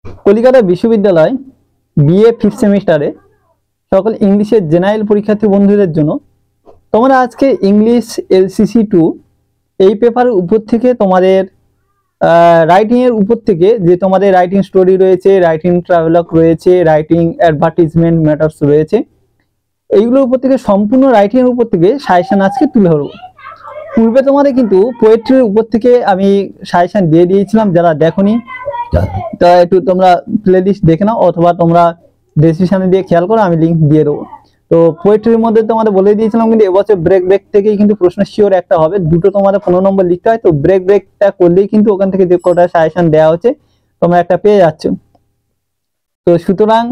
কলিকাতা বিশ্ববিদ্যালয় BA 5th সেমিস্টারে সকল ইংলিশের জেনারেল পরীক্ষার্থী বন্ধুদের জন্য তোমরা আজকে ইংলিশ LCC2 এই পেপারের উপর থেকে তোমাদের রাইটিং এর উপর থেকে যে তোমাদের রাইটিং স্টোরি রয়েছে, রাইটিং ট্রাভেলগ রয়েছে, রাইটিং অ্যাডভার্টাইজমেন্ট ম্যাটার্স রয়েছে, এইগুলোর উপর থেকে সম্পূর্ণ রাইটিং এর উপর থেকে সাজেশন আজকে তুলে ধরবো। পূর্বে তোমাদের কিন্তু পোয়েট্রির উপর থেকে আমি সাজেশন দিয়ে দিয়েছিলাম, যারা দেখোনি তা একটু তোমরা প্লেলিস্ট দেখে নাও, অথবা তোমরা ডেসক্রিপশনে দিয়ে খেয়াল করো, আমি লিংক দিয়ে দেবো। তো পোয়েট্রির মধ্যে তোমাদের বলে দিয়েছিলাম কিন্তু এবছর ব্রেক থেকেই কিন্তু প্রশ্ন শিওর একটা হবে, দুটো তোমাদের 15 নম্বর লিখতে হয়। তো ব্রেকটা করলেই কিন্তু ওখান থেকে যে কটা সাজেশন দেওয়া হচ্ছে তোমরা একটা পেয়ে যাচ্ছ। তো সুতরাং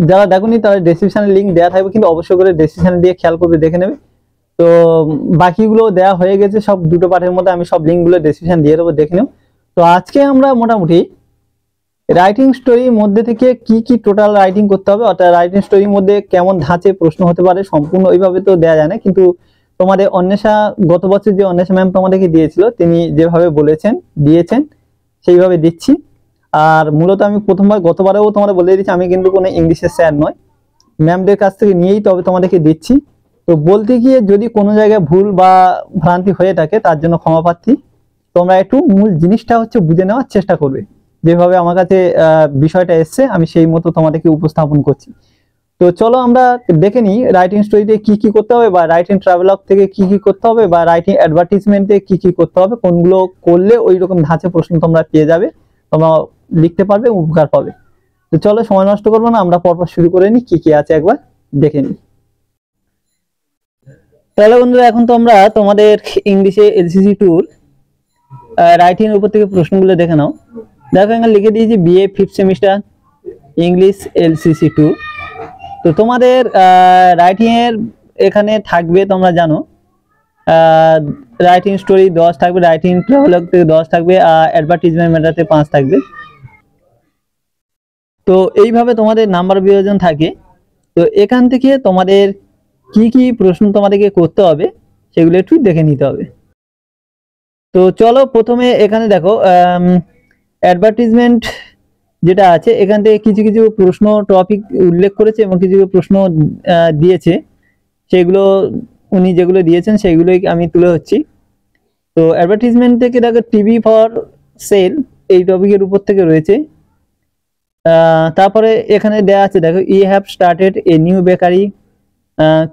যারা দেখোনি তারা ডেসক্রিপশনে লিংক দেওয়া থাকবে, কিন্তু অবশ্যই করে ডেসক্রিপশনে দিয়ে খেয়াল করবে, দেখে নেবে। তো বাকিগুলো দেওয়া হয়ে গেছে সব, দুটো পার্টের মধ্যে আমি সব লিঙ্কগুলো ডেসক্রিপশন দিয়ে দেবো, দেখে নেও। তো আজকে আমরা মোটামুটি রাইটিং স্টোরির মধ্যে থেকে কি কি টোটাল রাইটিং করতে হবে, অর্থাৎ রাইটিং স্টোরির মধ্যে কেমন ধাঁচে প্রশ্ন হতে পারে, সম্পূর্ণ ওইভাবে তো দেওয়া যায় না, কিন্তু তোমাদের অন্বেষা গত বছর যে অন্বেষা ম্যাম তোমাদেরকে দিয়েছিল তিনি যেভাবে দিয়েছেন সেইভাবে দিচ্ছি। আর মূলত আমি গতবারেও তোমাদের বলে দিচ্ছি, আমি কিন্তু কোনো ইংলিশের স্যার নয়, ম্যামদের কাছ থেকে নিয়েই তবে তোমাদেরকে দিচ্ছি। তো বলতে গিয়ে যদি কোনো জায়গায় ভুল বা ভ্রান্তি হয়ে থাকে তার জন্য ক্ষমা প্রার্থী। তোমরা একটু মূল জিনিসটা হচ্ছে বুঝে নেওয়ার চেষ্টা করবে, যেভাবে আমার কাছে বিষয়টা এসছে আমি সেই মতো তোমাদেরকে উপস্থাপন করছি। তো চলো আমরা দেখে নিই রাইটিং স্টোরিতে কি কি করতে হবে, বা রাইটিং ট্রাভেলগ থেকে কি কি করতে হবে, বা রাইটিং অ্যাডভার্টাইজমেন্টে কি কি করতে হবে, কোনগুলো করলে ওই রকম ধাঁচে প্রশ্ন তোমরা পেয়ে যাবে, তোমরা লিখতে পারবে, উপকার পাবে। তো চলো সময় নষ্ট করবো না, আমরা পরপর শুরু করে নিই, কি কি আছে একবার দেখে নিই। তাহলে বন্ধুরা এখন তোমরা তোমাদের ইংলিশে LCC2 রাইটিং এর উপর থেকে প্রশ্নগুলো দেখে নাও। দেখো এখানে লিখে দিয়েছি BA 5th semester English LCC2। তো তোমাদের রাইটিং এর এখানে থাকবে, তোমরা জানো রাইটিং স্টোরি 10 থাকবে, রাইটিং ট্রাভেলগ থেকে 10 থাকবে, আর অ্যাডভার্টাইজমেন্ট ম্যাটারতে 5 থাকবে। তো এইভাবে তোমাদের নাম্বার বিভাজন থাকে। তো এখান থেকে তোমাদের কি কি প্রশ্ন তোমাদেরকে করতে হবে সেগুলো একটু দেখে নিতে হবে। তো চলো প্রথমে এখানে দেখো অ্যাডভার্টাইজমেন্ট যেটা আছে, এখান থেকে কিছু কিছু প্রশ্ন টপিক উল্লেখ করেছে এবং কিছু প্রশ্ন দিয়েছে, সেগুলো উনি যেগুলো দিয়েছেন সেগুলোই আমি তুলে হচ্ছি। তো অ্যাডভার্টাইজমেন্ট থেকে দেখো টিভি ফর সেল এই টপিকের উপর থেকে রয়েছে। তারপরে এখানে দেওয়া আছে দেখো you have started a new bakery,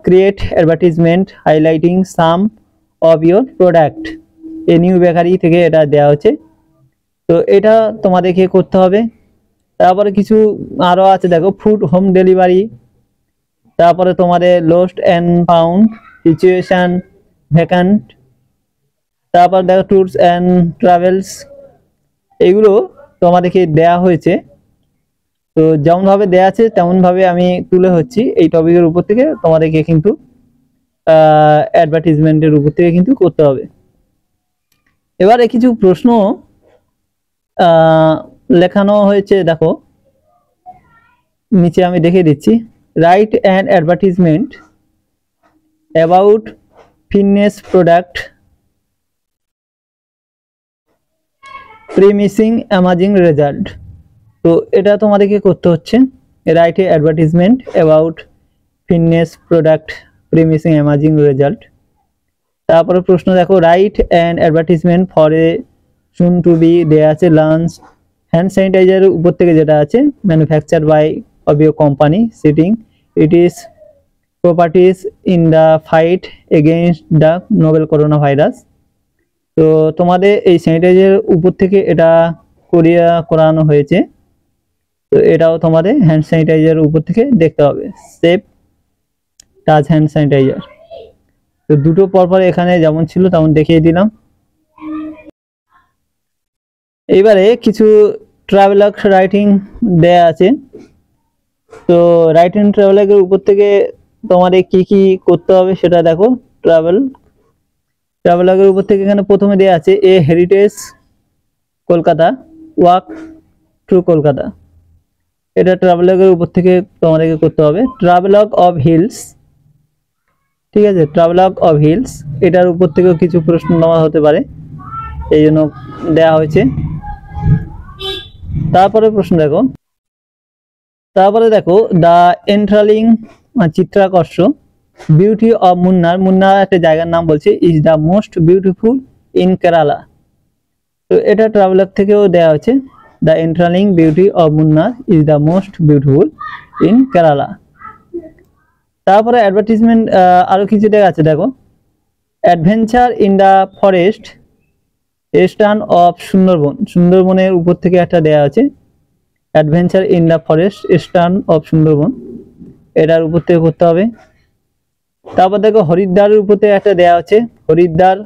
create advertisement highlighting some of your product. A new bakery থেকে এটা দেওয়া হচ্ছে, তো এটা তোমাদেরকে করতে হবে। তারপরে কিছু আরো আছে দেখো ফুড হোম ডেলিভারি, তারপরে তোমাদের lost and found, situation vacant, তারপর দেখো ট্যুরস অ্যান্ড ট্রাভেলস, এগুলো তোমাদেরকে দেয়া হয়েছে। তো যেমন ভাবে দেয়া আছে তেমন ভাবে আমি তুলে হচ্ছি এই টপিকের উপর থেকে, তোমাদেরকে কিন্তু অ্যাডভার্টাইজমেন্টের উপর থেকে কিন্তু করতে হবে। এবারে কিছু প্রশ্ন লেখানো হয়েছে, দেখো নিচে আমি দেখে দিচ্ছি। Write an advertisement about fitness product promising amazing result. তো এটা তোমাদেরকে করতে হচ্ছে, write a advertisement about fitness product promising amazing result. তারপরে প্রশ্ন দেখো write an advertisement for a soon to be দেয়া আছে লাঞ্চ হ্যান্ড স্যানিটাইজারের উপর থেকে, যেটা আছে manufacture by of your company citing it is properties in the fight against the novel corona virus. তো তোমাদের এই স্যানিটাইজারের উপর থেকে এটা করানো হয়েছে, তো এটাও তোমাদের হ্যান্ড স্যানিটাইজারের উপর থেকে দেখতে হবে, সেফ টাচ হ্যান্ড স্যানিটাইজার। তো দুটো পরপর এখানে যেমন ছিল তেমন দেখিয়ে দিলাম। এইবারে কিছু ট্রাভেলগ রাইটিং দেয়া আছে। তো রাইটিং ট্রাভেলগের উপর থেকে তোমাদের কি কি করতে হবে সেটা দেখো। ট্রাভেলগের উপর থেকে এখানে প্রথমে দেয়া আছে এ heritage Kolkata walk through Kolkata, এটা ট্রাভেলগের উপর থেকে তোমাদেরকে করতে হবে। ট্রাভেলগ অফ হিলস, ঠিক আছে, ট্রাভেলগ অফ হিলস এটার উপর থেকেও কিছু প্রশ্ন নেওয়া হতে পারে, এই জন্য দেওয়া হয়েছে। তারপরে প্রশ্ন দেখো, তারপরে দেখো দ্য এন্ট্রালিং চিত্রাকর্ষ বিউটি অফ মুন্নার, মুন্নার একটা জায়গার নাম বলছে, is the most beautiful in Kerala. তো এটা ট্রাভেলার থেকেও দেওয়া হচ্ছে, the enthralling beauty of Munnar is the most beautiful in Kerala. তারপরে অ্যাডভার্টিজমেন্ট আরো কিছু দেখা আছে, দেখো adventure in the forest eastern of Sundarban, সুন্দরবনের উপর থেকে একটা দেওয়া আছে, adventure in the forest eastern of Sundarban, এটার উপর থেকে করতে হবে। তারপর দেখো হরিদ্বারের উপর থেকে একটা দেওয়া আছে, Haridwar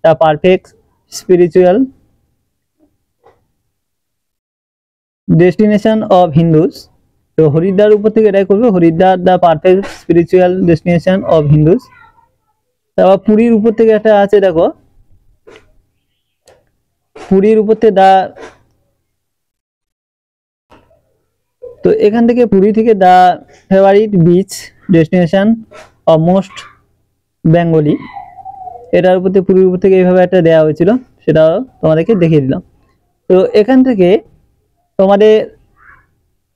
the perfect spiritual destination of Hindus. তো হরিদ্বার উপর থেকে এটাই করবে, Haridwar the perfect spiritual destination of Hindus. তারপর পুরীর উপর থেকে একটা আছে, দেখো পুরীর উপর থেকে দা, তো এখান থেকে পুরী থেকে the favourite beach destination of most Bengali, এটার উপর থেকে পুরীর উপর থেকে এইভাবে একটা দেওয়া হয়েছিল, সেটাও তোমাদেরকে দেখিয়ে দিলাম। তো এখান থেকে তোমাদের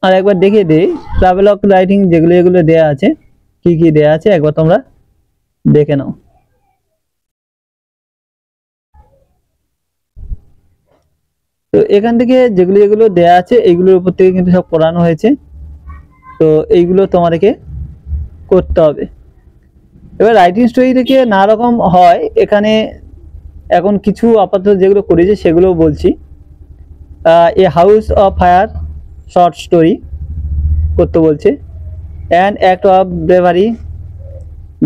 আর একবার দেখিয়ে দিই ট্রাভেলগ রাইটিং যেগুলো এগুলো দেওয়া আছে, কি কি দেওয়া আছে একবার তোমরা দেখে নাও। তো এখান থেকে যেগুলো যেগুলো দেয়া আছে এইগুলোর উপর থেকে কিন্তু সব করানো হয়েছে, তো এইগুলো তোমাদেরকে করতে হবে। এবার রাইটিং স্টোরি থেকে নানা রকম হয়, এখানে এখন কিছু আপাতত যেগুলো করেছে সেগুলো বলছি। A house of fire short story করতে বলছে, and act of bravery,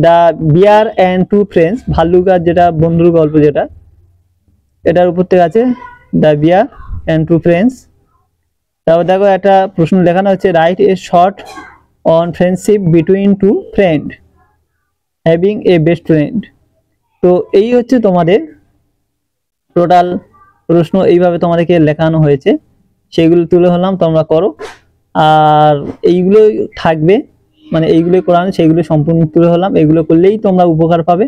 the bear and two friends, ভাল্লুক আর যেটা বন্ধুর গল্প যেটা, এটার উপর থেকে আছে the bear and two friends. তারপর দেখো একটা প্রশ্ন লেখানো হচ্ছে, write a short on friendship between two friend having a best friend. তো এই হচ্ছে তোমাদের টোটাল প্রশ্ন, এইভাবে তোমাদেরকে লেখানো হয়েছে, সেগুলো তুলে হলাম, তোমরা করো। আর এইগুলো থাকবে, মানে এইগুলো করানো সেইগুলো সম্পূর্ণ তুলে হলাম, এগুলো করলেই তোমরা উপকার পাবে।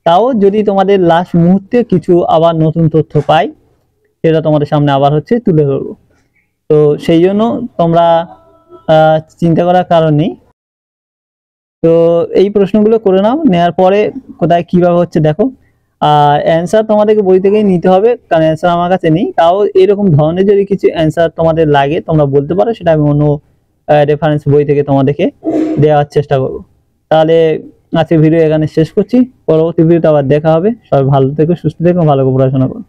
তাও যদি তোমাদের লাস্ট মুহূর্তে কিছু আবার নতুন তথ্য পাই, সেটা তোমাদের সামনে আবার হচ্ছে তুলে ধরবো। তো সেই জন্য তোমরা চিন্তা করার কারণ নেই। তো এই প্রশ্নগুলো করে নাও, নেওয়ার পরে কোথায় কিভাবে হচ্ছে দেখো। আর অ্যান্সার তোমাদেরকে বই থেকেই নিতে হবে, কারণ অ্যান্সার আমার কাছে নেই। তাও এরকম ধরনের যদি কিছু অ্যান্সার তোমাদের লাগে তোমরা বলতে পারো, সেটা আমি অন্য রেফারেন্স বই থেকে তোমাদেরকে দেওয়ার চেষ্টা করবো। তাহলে আজকে ভিডিও এখানে শেষ করছি, পরবর্তী ভিডিওতে আবার দেখা হবে। সবাই ভালো থেকো, সুস্থ থেকো, ভালো করে পড়াশোনা করো।